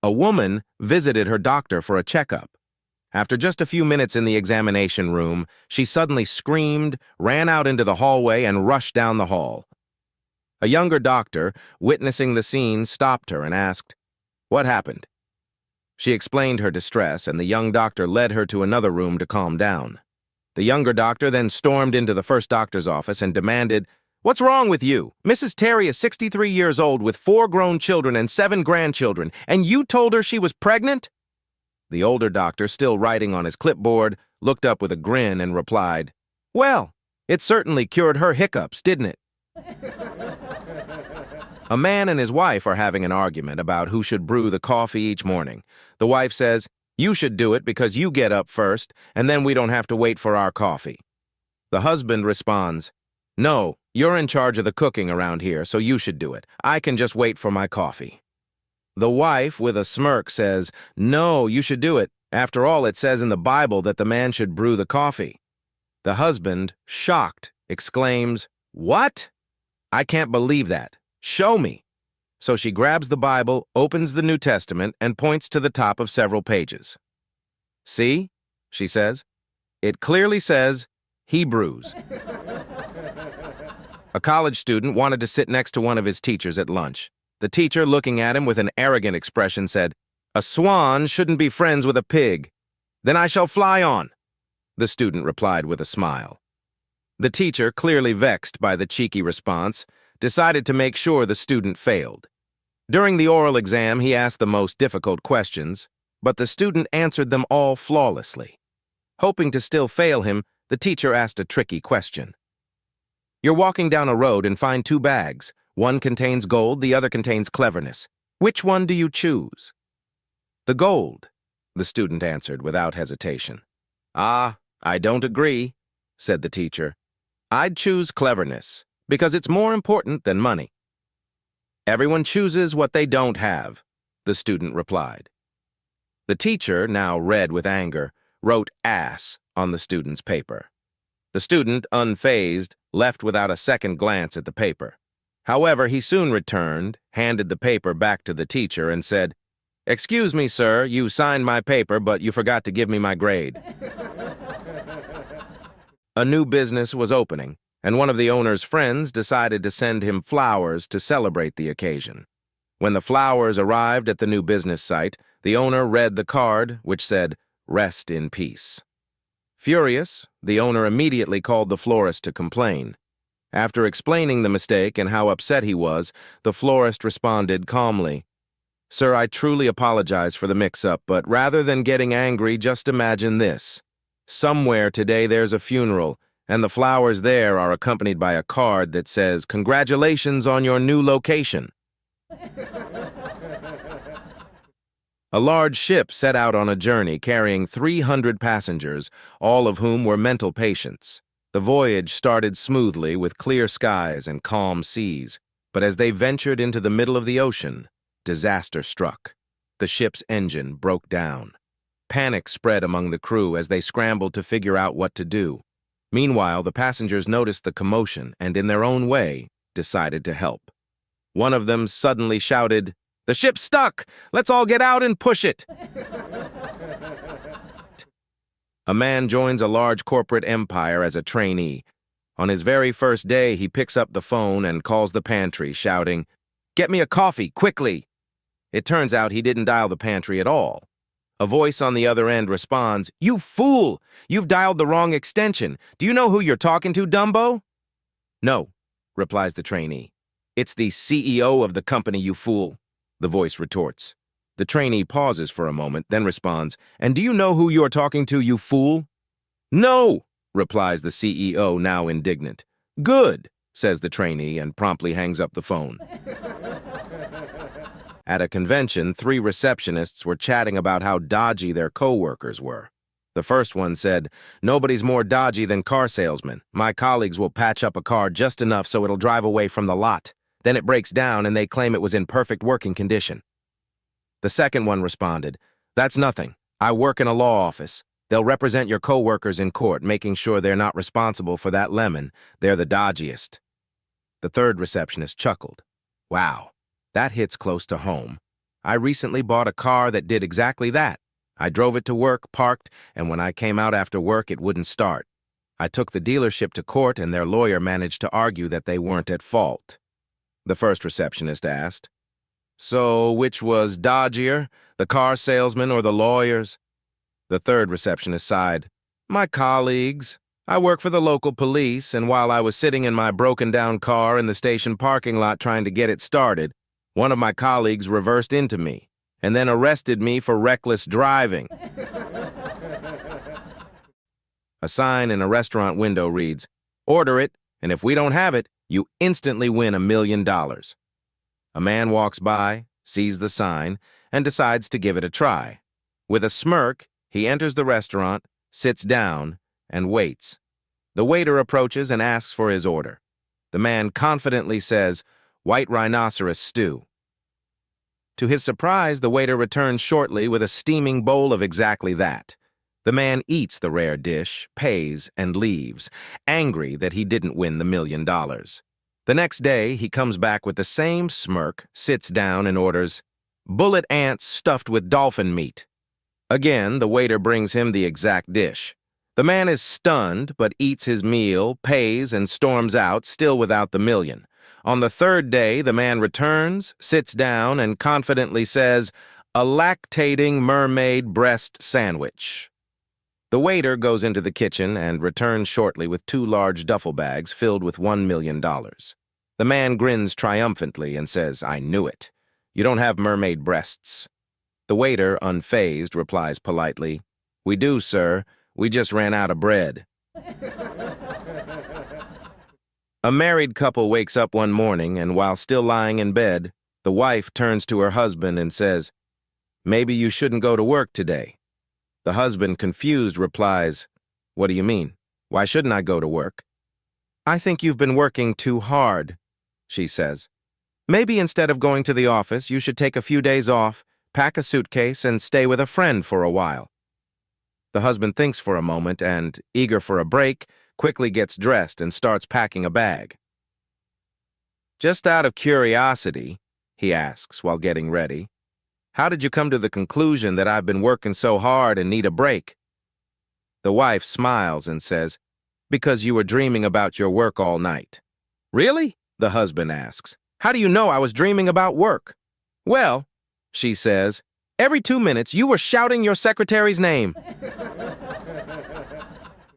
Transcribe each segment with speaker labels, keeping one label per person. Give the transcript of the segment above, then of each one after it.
Speaker 1: A woman visited her doctor for a checkup. After just a few minutes in the examination room, she suddenly screamed, ran out into the hallway, and rushed down the hall. A younger doctor, witnessing the scene, stopped her and asked, "What happened?" She explained her distress, and the young doctor led her to another room to calm down. The younger doctor then stormed into the first doctor's office and demanded, "What's wrong with you? Mrs. Terry is 63 years old with 4 grown children and 7 grandchildren, and you told her she was pregnant?" The older doctor, still writing on his clipboard, looked up with a grin and replied, "Well, it certainly cured her hiccups, didn't it?" A man and his wife are having an argument about who should brew the coffee each morning. The wife says, "You should do it because you get up first, and then we don't have to wait for our coffee." The husband responds, "No, you're in charge of the cooking around here, so you should do it. I can just wait for my coffee." The wife, with a smirk, says, "No, you should do it. After all, it says in the Bible that the man should brew the coffee." The husband, shocked, exclaims, "What? I can't believe that. Show me." So she grabs the Bible, opens the New Testament, and points to the top of several pages. "See," she says, "it clearly says Hebrews." A college student wanted to sit next to one of his teachers at lunch. The teacher, looking at him with an arrogant expression, said, "A swan shouldn't be friends with a pig. Then I shall fly on." The student replied with a smile. The teacher, clearly vexed by the cheeky response, decided to make sure the student failed. During the oral exam, he asked the most difficult questions, but the student answered them all flawlessly. Hoping to still fail him, the teacher asked a tricky question. "You're walking down a road and find 2 bags. One contains gold, the other contains cleverness. Which one do you choose?" "The gold," the student answered without hesitation. "Ah, I don't agree," said the teacher. "I'd choose cleverness, because it's more important than money." "Everyone chooses what they don't have," the student replied. The teacher, now red with anger, wrote "ass" on the student's paper. The student, unfazed, left without a second glance at the paper. However, he soon returned, handed the paper back to the teacher, and said, "Excuse me, sir, you signed my paper, but you forgot to give me my grade." A new business was opening, and one of the owner's friends decided to send him flowers to celebrate the occasion. When the flowers arrived at the new business site, the owner read the card, which said, "Rest in peace." Furious, the owner immediately called the florist to complain. After explaining the mistake and how upset he was, the florist responded calmly, "Sir, I truly apologize for the mix-up, but rather than getting angry, just imagine this. Somewhere today there's a funeral, and the flowers there are accompanied by a card that says, 'Congratulations on your new location.'" A large ship set out on a journey carrying 300 passengers, all of whom were mental patients. The voyage started smoothly with clear skies and calm seas, but as they ventured into the middle of the ocean, disaster struck. The ship's engine broke down. Panic spread among the crew as they scrambled to figure out what to do. Meanwhile, the passengers noticed the commotion and, in their own way, decided to help. One of them suddenly shouted, "The ship's stuck! Let's all get out and push it!" A man joins a large corporate empire as a trainee. On his very first day, he picks up the phone and calls the pantry, shouting, "Get me a coffee, quickly!" It turns out he didn't dial the pantry at all. A voice on the other end responds, "You fool! You've dialed the wrong extension. Do you know who you're talking to, Dumbo?" "No," replies the trainee. "It's the CEO of the company, you fool," the voice retorts. The trainee pauses for a moment, then responds, "And do you know who you're talking to, you fool?" "No," replies the CEO, now indignant. "Good," says the trainee, and promptly hangs up the phone. At a convention, 3 receptionists were chatting about how dodgy their co-workers were. The first one said, "Nobody's more dodgy than car salesmen. My colleagues will patch up a car just enough so it'll drive away from the lot. Then it breaks down and they claim it was in perfect working condition." The second one responded, "That's nothing. I work in a law office. They'll represent your co-workers in court, making sure they're not responsible for that lemon. They're the dodgiest." The third receptionist chuckled. "Wow, that hits close to home. I recently bought a car that did exactly that. I drove it to work, parked, and when I came out after work, it wouldn't start. I took the dealership to court, and their lawyer managed to argue that they weren't at fault. The first receptionist asked, "So which was dodgier, the car salesman or the lawyers?" The third receptionist sighed, "My colleagues. I work for the local police, and while I was sitting in my broken-down car in the station parking lot trying to get it started, one of my colleagues reversed into me and then arrested me for reckless driving." A sign in a restaurant window reads, "Order it, and if we don't have it, you instantly win $1 million." A man walks by, sees the sign, and decides to give it a try. With a smirk, he enters the restaurant, sits down, and waits. The waiter approaches and asks for his order. The man confidently says, "White rhinoceros stew." To his surprise, the waiter returns shortly with a steaming bowl of exactly that. The man eats the rare dish, pays, and leaves, angry that he didn't win the $1 million. The next day, he comes back with the same smirk, sits down, and orders, "Bullet ants stuffed with dolphin meat." Again, the waiter brings him the exact dish. The man is stunned, but eats his meal, pays, and storms out, still without the $1 million. On the third day, the man returns, sits down, and confidently says, "A lactating mermaid breast sandwich." The waiter goes into the kitchen and returns shortly with 2 large duffel bags filled with $1 million. The man grins triumphantly and says, "I knew it. You don't have mermaid breasts." The waiter, unfazed, replies politely, "We do, sir. We just ran out of bread." A married couple wakes up one morning, and while still lying in bed, the wife turns to her husband and says, "Maybe you shouldn't go to work today." The husband, confused, replies, "What do you mean? Why shouldn't I go to work?" "I think you've been working too hard," she says. "Maybe instead of going to the office, you should take a few days off, pack a suitcase, and stay with a friend for a while." The husband thinks for a moment and, eager for a break, quickly gets dressed and starts packing a bag. "Just out of curiosity," he asks while getting ready, "how did you come to the conclusion that I've been working so hard and need a break?" The wife smiles and says, "Because you were dreaming about your work all night." "Really?" the husband asks. "How do you know I was dreaming about work?" "Well," she says, "every 2 minutes you were shouting your secretary's name."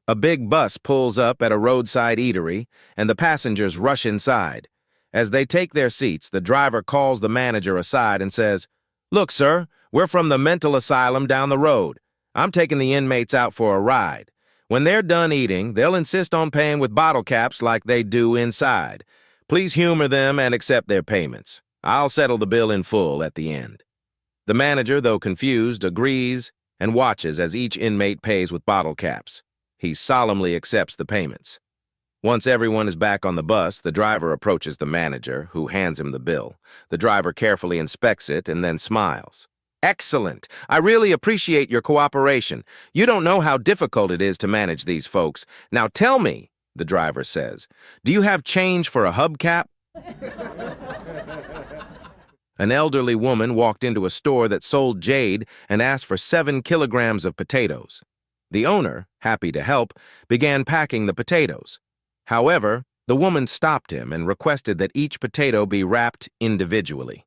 Speaker 1: A big bus pulls up at a roadside eatery, and the passengers rush inside. As they take their seats, the driver calls the manager aside and says, "Look, sir, we're from the mental asylum down the road. I'm taking the inmates out for a ride. When they're done eating, they'll insist on paying with bottle caps like they do inside. Please humor them and accept their payments. I'll settle the bill in full at the end." The manager, though confused, agrees and watches as each inmate pays with bottle caps. He solemnly accepts the payments. Once everyone is back on the bus, the driver approaches the manager, who hands him the bill. The driver carefully inspects it and then smiles. "Excellent! I really appreciate your cooperation. You don't know how difficult it is to manage these folks. Now tell me," the driver says, "do you have change for a hubcap?" An elderly woman walked into a store that sold jade and asked for 7 kilograms of potatoes. The owner, happy to help, began packing the potatoes. However, the woman stopped him and requested that each potato be wrapped individually.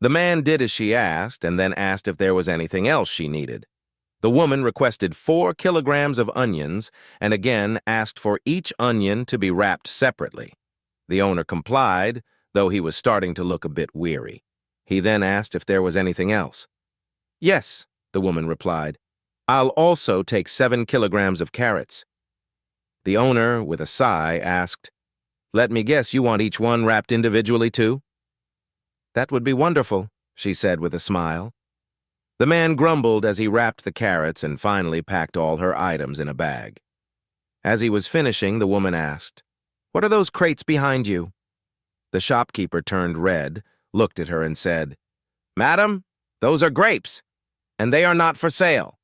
Speaker 1: The man did as she asked and then asked if there was anything else she needed. The woman requested 4 kilograms of onions and again asked for each onion to be wrapped separately. The owner complied, though he was starting to look a bit weary. He then asked if there was anything else. "Yes," the woman replied. "I'll also take 7 kilograms of carrots." The owner, with a sigh, asked, "Let me guess you want each one wrapped individually too?" "That would be wonderful," she said with a smile. The man grumbled as he wrapped the carrots and finally packed all her items in a bag. As he was finishing, the woman asked, "What are those crates behind you?" The shopkeeper turned red, looked at her and said, "Madam, those are grapes, and they are not for sale."